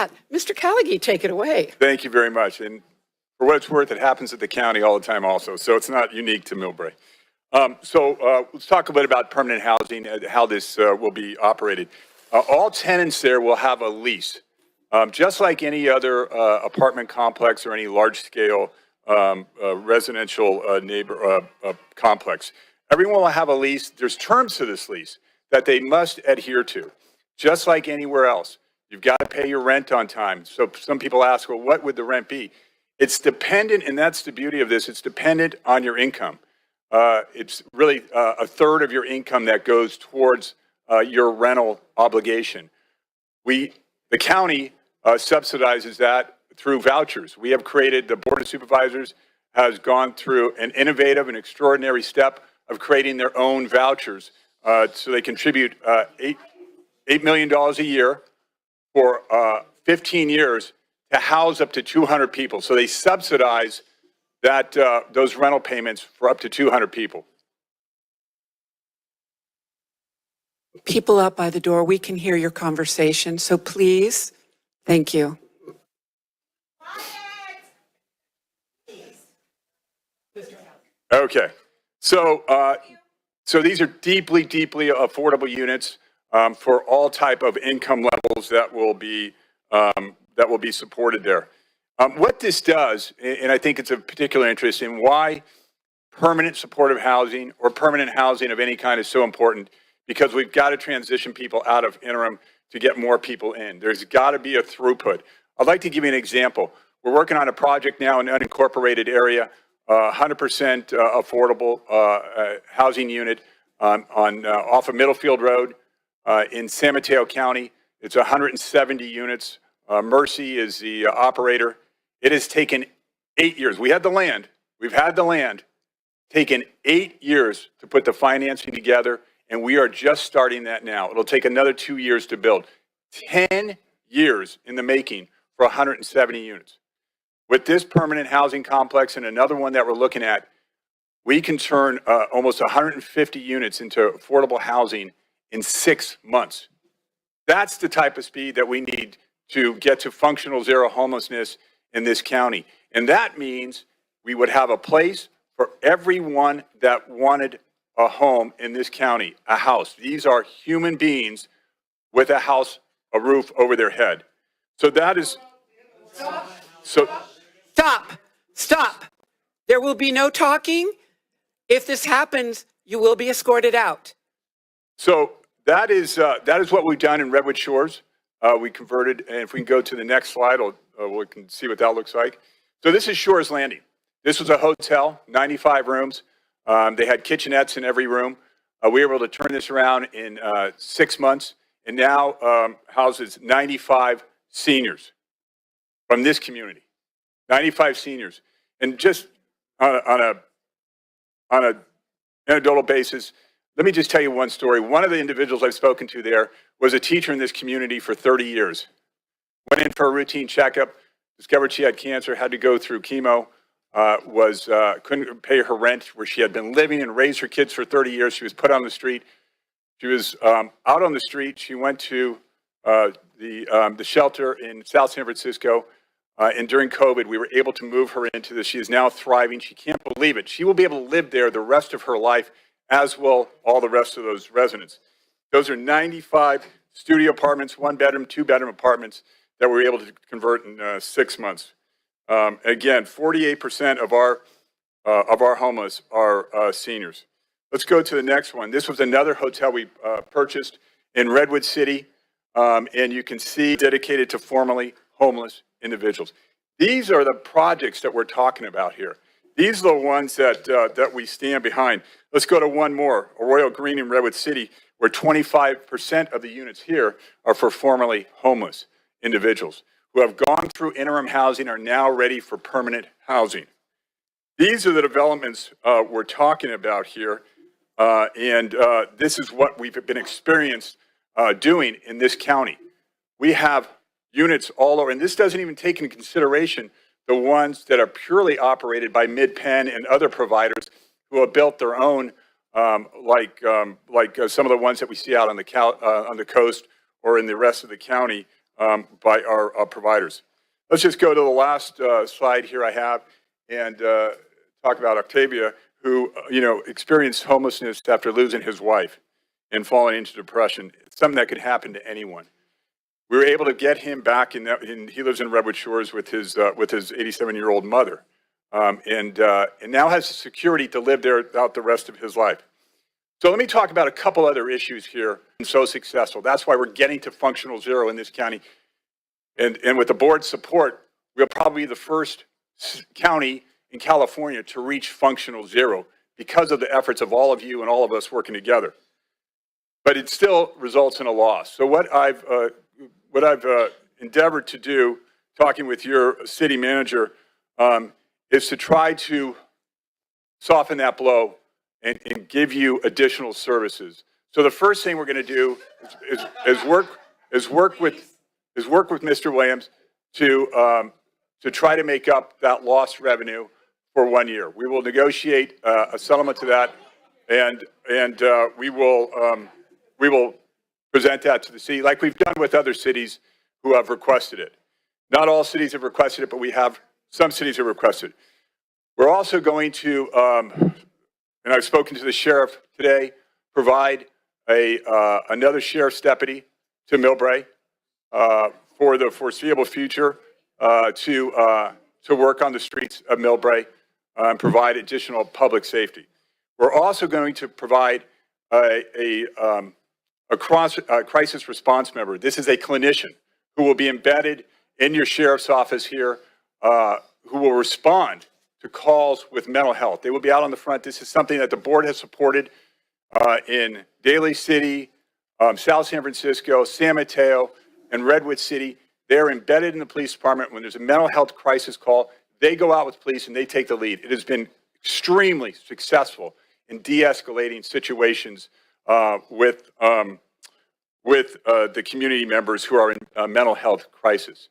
that. Mr. Callaghy, take it away. Thank you very much. And for what it's worth, it happens at the county all the time also, so it's not unique to Millbrae. Let's talk a bit about permanent housing and how this will be operated. All tenants there will have a lease, just like any other apartment complex or any large-scale residential complex. Everyone will have a lease. There's terms to this lease that they must adhere to, just like anywhere else. You've got to pay your rent on time. So some people ask, well, what would the rent be? It's dependent, and that's the beauty of this, it's dependent on your income. It's really a third of your income that goes towards your rental obligation. The county subsidizes that through vouchers. We have created, the Board of Supervisors has gone through an innovative and extraordinary step of creating their own vouchers. So they contribute $8 million a year for 15 years to house up to 200 people. So they subsidize that those rental payments for up to 200 people. People out by the door, we can hear your conversation, so please, thank you. Okay, so these are deeply, deeply affordable units for all type of income levels that will be supported there. What this does, and I think it's of particular interest in why permanent supportive housing or permanent housing of any kind is so important, because we've got to transition people out of interim to get more people in. There's got to be a throughput. I'd like to give you an example. We're working on a project now in an unincorporated area, 100% affordable housing unit off of Middlefield Road in San Mateo County. It's 170 units. Mercy is the operator. It has taken 8 years. We had the land. We've had the land. Taken 8 years to put the financing together, and we are just starting that now. It'll take another 2 years to build. 10 years in the making for 170 units. With this permanent housing complex and another one that we're looking at, we can turn almost 150 units into affordable housing in 6 months. That's the type of speed that we need to get to functional zero homelessness in this county. And that means we would have a place for everyone that wanted a home in this county, a house. These are human beings with a house, a roof over their head. So that is, Stop. There will be no talking. If this happens, you will be escorted out. So that is what we've done in Redwood Shores. We converted, and if we can go to the next slide, we can see what that looks like. So this is Shores Landing. This was a hotel, 95 rooms. They had kitchenettes in every room. We were able to turn this around in 6 months, and now houses 95 seniors from this community. 95 seniors. And just on an anecdotal basis, let me just tell you one story. One of the individuals I've spoken to there was a teacher in this community for 30 years. Went in for a routine checkup, discovered she had cancer, had to go through chemo, couldn't pay her rent where she had been living and raised her kids for 30 years. She was put on the street. She was out on the street. She went to the shelter in South San Francisco. And during COVID, we were able to move her into this. She is now thriving. She can't believe it. She will be able to live there the rest of her life, as will all the rest of those residents. Those are 95 studio apartments, 1-bedroom, 2-bedroom apartments that we were able to convert in 6 months. Again, 48% of our homeless are seniors. Let's go to the next one. This was another hotel we purchased in Redwood City, and you can see dedicated to formerly homeless individuals. These are the projects that we're talking about here. These are the ones that we stand behind. Let's go to one more, Arroyo Green in Redwood City, where 25% of the units here are for formerly homeless individuals who have gone through interim housing, are now ready for permanent housing. These are the developments we're talking about here, and this is what we've been experienced doing in this county. We have units all over, and this doesn't even take into consideration the ones that are purely operated by Mid-Penn and other providers who have built their own, like some of the ones that we see out on the coast or in the rest of the county by our providers. Let's just go to the last slide here I have and talk about Octavia, who experienced homelessness after losing his wife and falling into depression. It's something that could happen to anyone. We were able to get him back, he lives in Redwood Shores with his 87-year-old mother, and now has the security to live there out the rest of his life. So let me talk about a couple other issues here. And so successful. That's why we're getting to functional zero in this county. And with the board's support, we'll probably be the first county in California to reach functional zero because of the efforts of all of you and all of us working together. But it still results in a loss. So what I've endeavored to do, talking with your city manager, is to try to soften that blow and give you additional services. So the first thing we're going to do is work with Mr. Williams to try to make up that lost revenue for 1 year. We will negotiate a settlement to that, and we will present that to the city like we've done with other cities who have requested it. Not all cities have requested it, but we have some cities have requested it. We're also going to, and I've spoken to the sheriff today, provide another sheriff's deputy to Millbrae for the foreseeable future to work on the streets of Millbrae and provide additional public safety. We're also going to provide a crisis response member. This is a clinician who will be embedded in your sheriff's office here, who will respond to calls with mental health. They will be out on the front. This is something that the board has supported in Daly City, South San Francisco, San Mateo, and Redwood City. They're embedded in the police department. When there's a mental health crisis call, they go out with police and they take the lead. It has been extremely successful in de-escalating situations with the community members who are in a mental health crisis.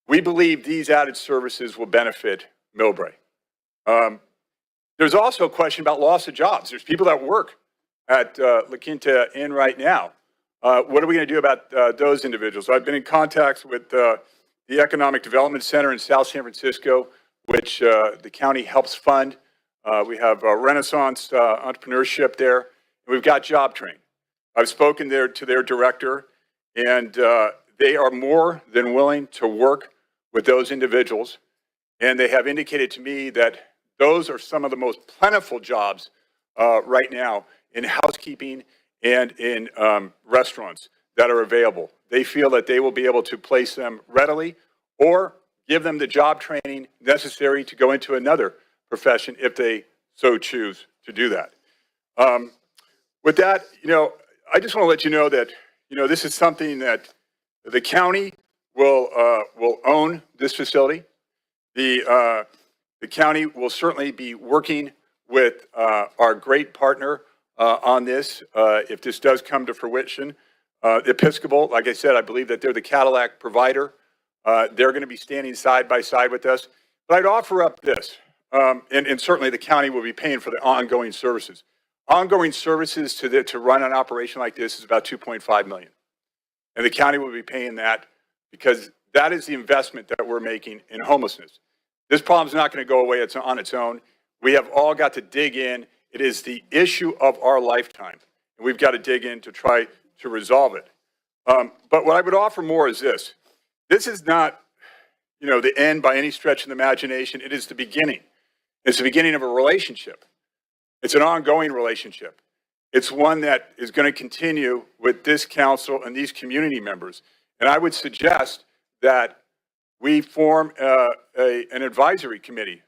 We believe these added services will benefit Millbrae. There's also a question about loss of jobs. There's people that work at La Quinta Inn right now. What are we going to do about those individuals? I've been in contact with the Economic Development Center in South San Francisco, which the county helps fund. We have Renaissance entrepreneurship there, and we've got job training. I've spoken there to their director, and they are more than willing to work with those individuals. And they have indicated to me that those are some of the most plentiful jobs right now in housekeeping and in restaurants that are available. They feel that they will be able to place them readily or give them the job training necessary to go into another profession if they so choose to do that. With that, I just want to let you know that, this is something that the county will own this facility. The county will certainly be working with our great partner on this if this does come to fruition. Episcopal, like I said, I believe that they're the Cadillac provider. They're going to be standing side by side with us. But I'd offer up this, and certainly the county will be paying for the ongoing services. Ongoing services to run an operation like this is about $2.5 million. And the county will be paying that because that is the investment that we're making in homelessness. This problem is not going to go away on its own. We have all got to dig in. It is the issue of our lifetime, and we've got to dig in to try to resolve it. But what I would offer more is this. This is not, the end by any stretch of the imagination. It is the beginning. It's the beginning of a relationship. It's an ongoing relationship. It's one that is going to continue with this council and these community members. And I would suggest that we form an advisory committee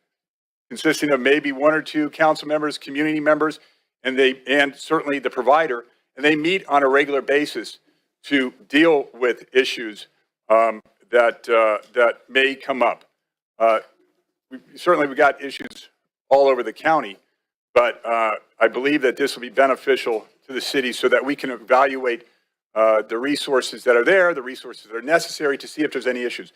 consisting of maybe 1 or 2 council members, community members, and certainly the provider, and they meet on a regular basis to deal with issues that may come up. We've got issues all over the county, but I believe that this will be beneficial to the city so that we can evaluate the resources that are there, the resources that are necessary to see if there's any issues.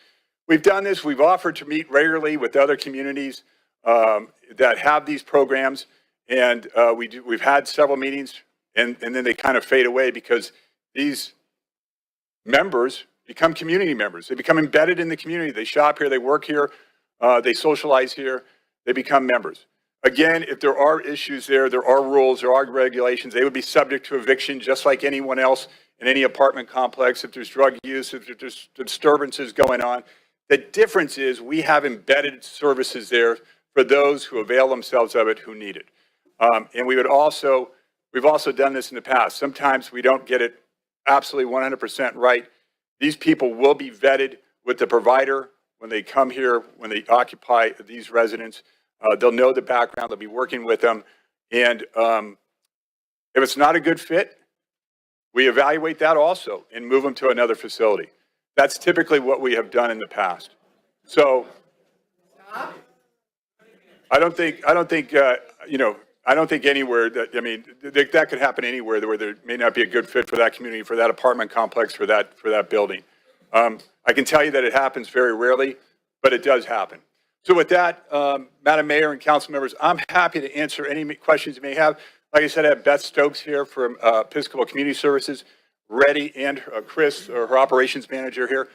We've done this. We've offered to meet regularly with other communities that have these programs, and we've had several meetings, and then they kind of fade away because these members, become community members. They become embedded in the community. They shop here, they work here, they socialize here, they become members. Again, if there are issues there, there are rules, there are regulations, they would be subject to eviction just like anyone else in any apartment complex. If there's drug use, if there's disturbances going on. The difference is we have embedded services there for those who avail themselves of it, who need it. And we've also done this in the past. Sometimes we don't get it absolutely 100% right. These people will be vetted with the provider when they come here, when they occupy these residents. They'll know the background, they'll be working with them. And if it's not a good fit, we evaluate that also and move them to another facility. That's typically what we have done in the past. So I don't think anywhere that, I mean, that could happen anywhere where there may not be a good fit for that community, for that apartment complex, for that building. I can tell you that it happens very rarely, but it does happen. So with that, Madam Mayor and council members, I'm happy to answer any questions you may have. Like I said, I have Beth Stokes here from Episcopal Community Services, ready, and Chris, her operations manager here,